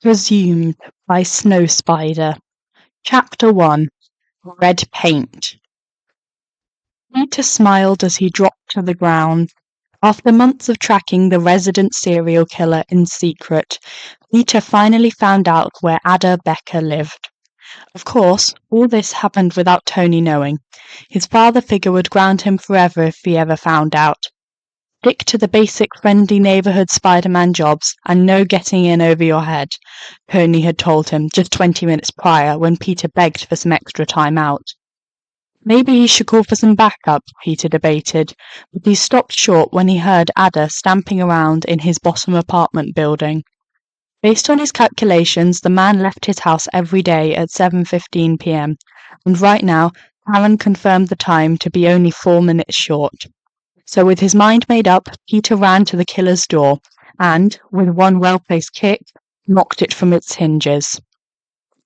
Resumed by Snowspider. Chapter 1. Red Paint. Peter smiled as he dropped to the ground. After months of tracking the resident serial killer in secret, Peter finally found out where Ada Becker lived. Of course, all this happened without Tony knowing. His father figure would ground him forever if he ever found out. Stick to the basic friendly neighborhood Spider-Man jobs and no getting in over your head, Tony had told him just 20 minutes prior when Peter begged for some extra time out. Maybe he should call for some backup, Peter debated, but he stopped short when he heard Ada stamping around in his bottom apartment building. Based on his calculations, the man left his house every day at 7:15 p.m, and right now Karen confirmed the time to be only 4 minutes short. So with his mind made up, Peter ran to the killer's door and, with one well-placed kick, knocked it from its hinges.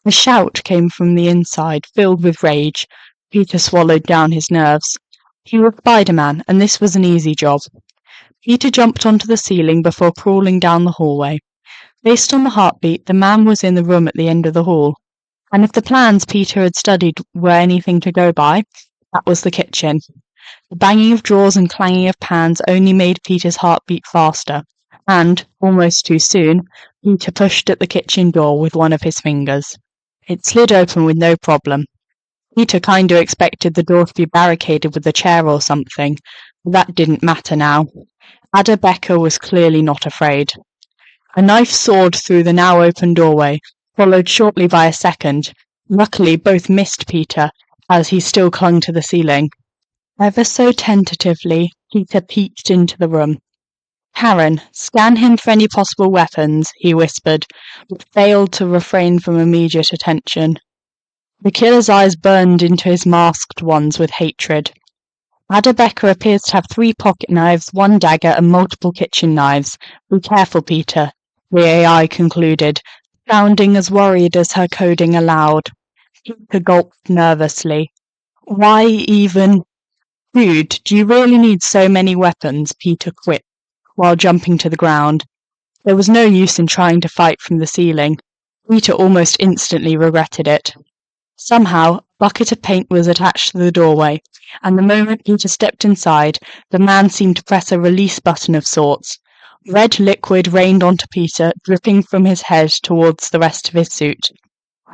A shout came from the inside, filled with rage. Peter swallowed down his nerves. He was Spider-Man, and this was an easy job. Peter jumped onto the ceiling before crawling down the hallway. Based on the heartbeat, the man was in the room at the end of the hall. And if the plans Peter had studied were anything to go by, that was the kitchen. The banging of drawers and clanging of pans only made Peter's heart beat faster, and, almost too soon, Peter pushed at the kitchen door with one of his fingers. It slid open with no problem. Peter kind of expected the door to be barricaded with a chair or something, but that didn't matter now. Ada Becker was clearly not afraid. A knife soared through the now open doorway, followed shortly by a second. Luckily, both missed Peter, as he still clung to the ceiling. Ever so tentatively, Peter peeked into the room. "Karen, scan him for any possible weapons," he whispered, but failed to refrain from immediate attention. The killer's eyes burned into his masked ones with hatred. Ada Becker appears to have 3 pocket knives, 1 dagger, and multiple kitchen knives. "Be careful, Peter," the AI concluded, sounding as worried as her coding allowed. Peter gulped nervously. "Why even—" "Dude, do you really need so many weapons?" Peter quipped, while jumping to the ground. There was no use in trying to fight from the ceiling. Peter almost instantly regretted it. Somehow, a bucket of paint was attached to the doorway, and the moment Peter stepped inside, the man seemed to press a release button of sorts. Red liquid rained onto Peter, dripping from his head towards the rest of his suit.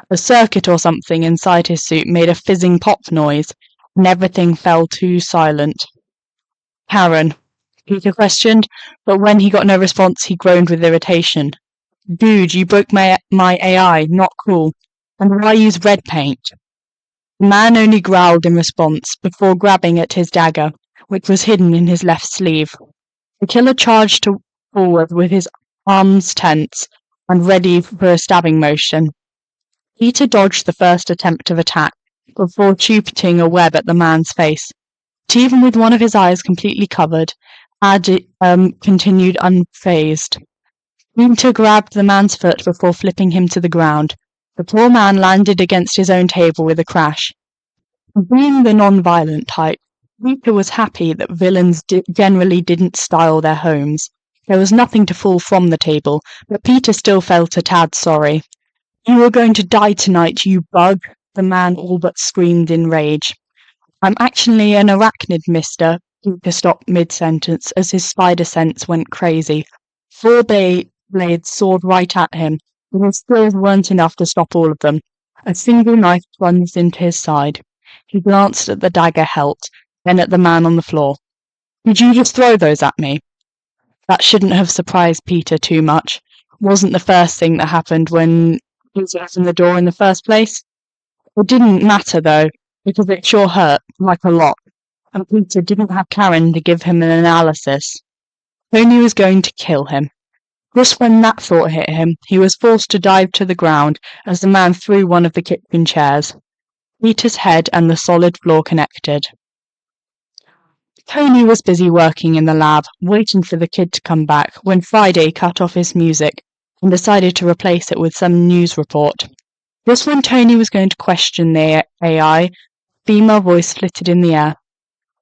A circuit or something inside his suit made a fizzing pop noise, and everything fell too silent. "Karen," Peter questioned, but when he got no response, he groaned with irritation. "Dude, you broke my AI, not cool. And why use red paint?" The man only growled in response, before grabbing at his dagger, which was hidden in his left sleeve. The killer charged forward with his arms tense and ready for a stabbing motion. Peter dodged the first attempt of attack, before shooting a web at the man's face. But even with one of his eyes completely covered, continued unfazed. Peter grabbed the man's foot before flipping him to the ground. The poor man landed against his own table with a crash. Being the non-violent type, Peter was happy that villains generally didn't style their homes. There was nothing to fall from the table, but Peter still felt a tad sorry. "You are going to die tonight, you bug," the man all but screamed in rage. "I'm actually an arachnid, mister." Peter stopped mid-sentence as his spider sense went crazy. 4 blades soared right at him, but his skills weren't enough to stop all of them. A single knife plunged into his side. He glanced at the dagger hilt, then at the man on the floor. "Did you just throw those at me?" That shouldn't have surprised Peter too much. It wasn't the first thing that happened when Peter opened the door in the first place. It didn't matter, though, because it sure hurt, like a lot, and Peter didn't have Karen to give him an analysis. Tony was going to kill him. Just when that thought hit him, he was forced to dive to the ground as the man threw one of the kitchen chairs. Peter's head and the solid floor connected. Tony was busy working in the lab, waiting for the kid to come back, when Friday cut off his music and decided to replace it with some news report. Just when Tony was going to question the AI, a female voice flitted in the air.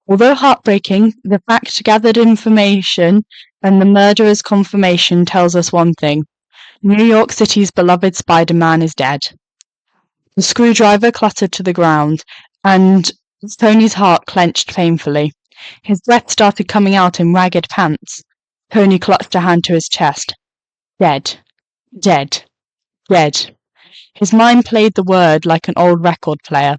Although heartbreaking, the fact gathered information and the murderer's confirmation tells us one thing. New York City's beloved Spider-Man is dead. The screwdriver clattered to the ground, and Tony's heart clenched painfully. His breath started coming out in ragged pants. Tony clutched a hand to his chest. Dead. Dead. Dead. His mind played the word like an old record player.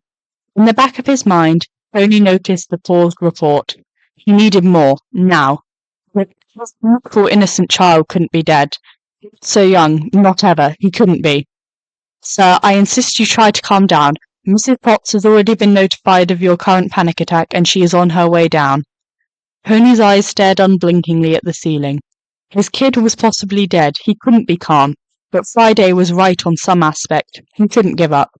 In the back of his mind, Tony noticed the paused report. He needed more, now. His beautiful, innocent child couldn't be dead. So young, not ever, he couldn't be. Sir, I insist you try to calm down. Mrs. Potts has already been notified of your current panic attack, and she is on her way down. Tony's eyes stared unblinkingly at the ceiling. His kid was possibly dead. He couldn't be calm. But Friday was right on some aspect. He couldn't give up.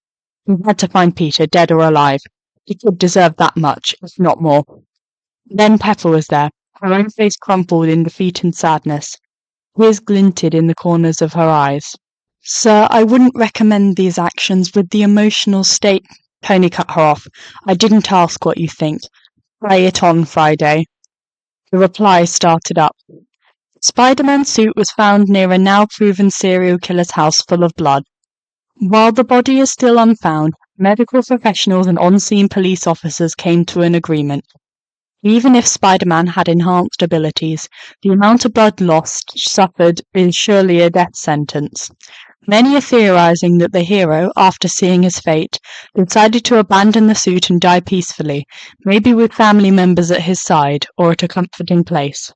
He had to find Peter, dead or alive. The kid deserved that much, if not more. Then Pepper was there. Her own face crumpled in defeat and sadness. Tears glinted in the corners of her eyes. Sir, I wouldn't recommend these actions with the emotional state. Tony cut her off. I didn't ask what you think. Play it on, Friday. The reply started up. Spider-Man's suit was found near a now-proven serial killer's house full of blood. While the body is still unfound, medical professionals and on-scene police officers came to an agreement. Even if Spider-Man had enhanced abilities, the amount of blood lost suffered is surely a death sentence. Many are theorizing that the hero, after seeing his fate, decided to abandon the suit and die peacefully, maybe with family members at his side, or at a comforting place.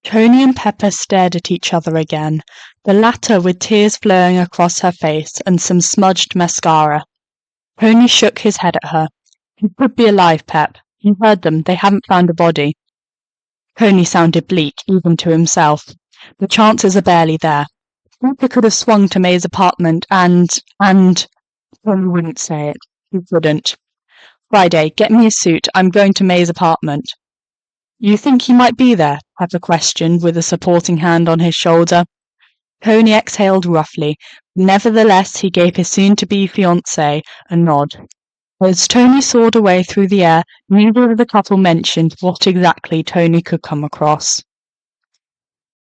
Tony and Pepper stared at each other again, the latter with tears flowing across her face and some smudged mascara. Tony shook his head at her. He could be alive, Pep. You heard them. They haven't found a body. Tony sounded bleak, even to himself. The chances are barely there. Peter could have swung to May's apartment and... Tony wouldn't say it. He couldn't. Friday, get me a suit. I'm going to May's apartment. You think he might be there? Pepper questioned, with a supporting hand on his shoulder. Tony exhaled roughly. Nevertheless, he gave his soon-to-be fiancée a nod. As Tony soared away through the air, neither of the couple mentioned what exactly Tony could come across.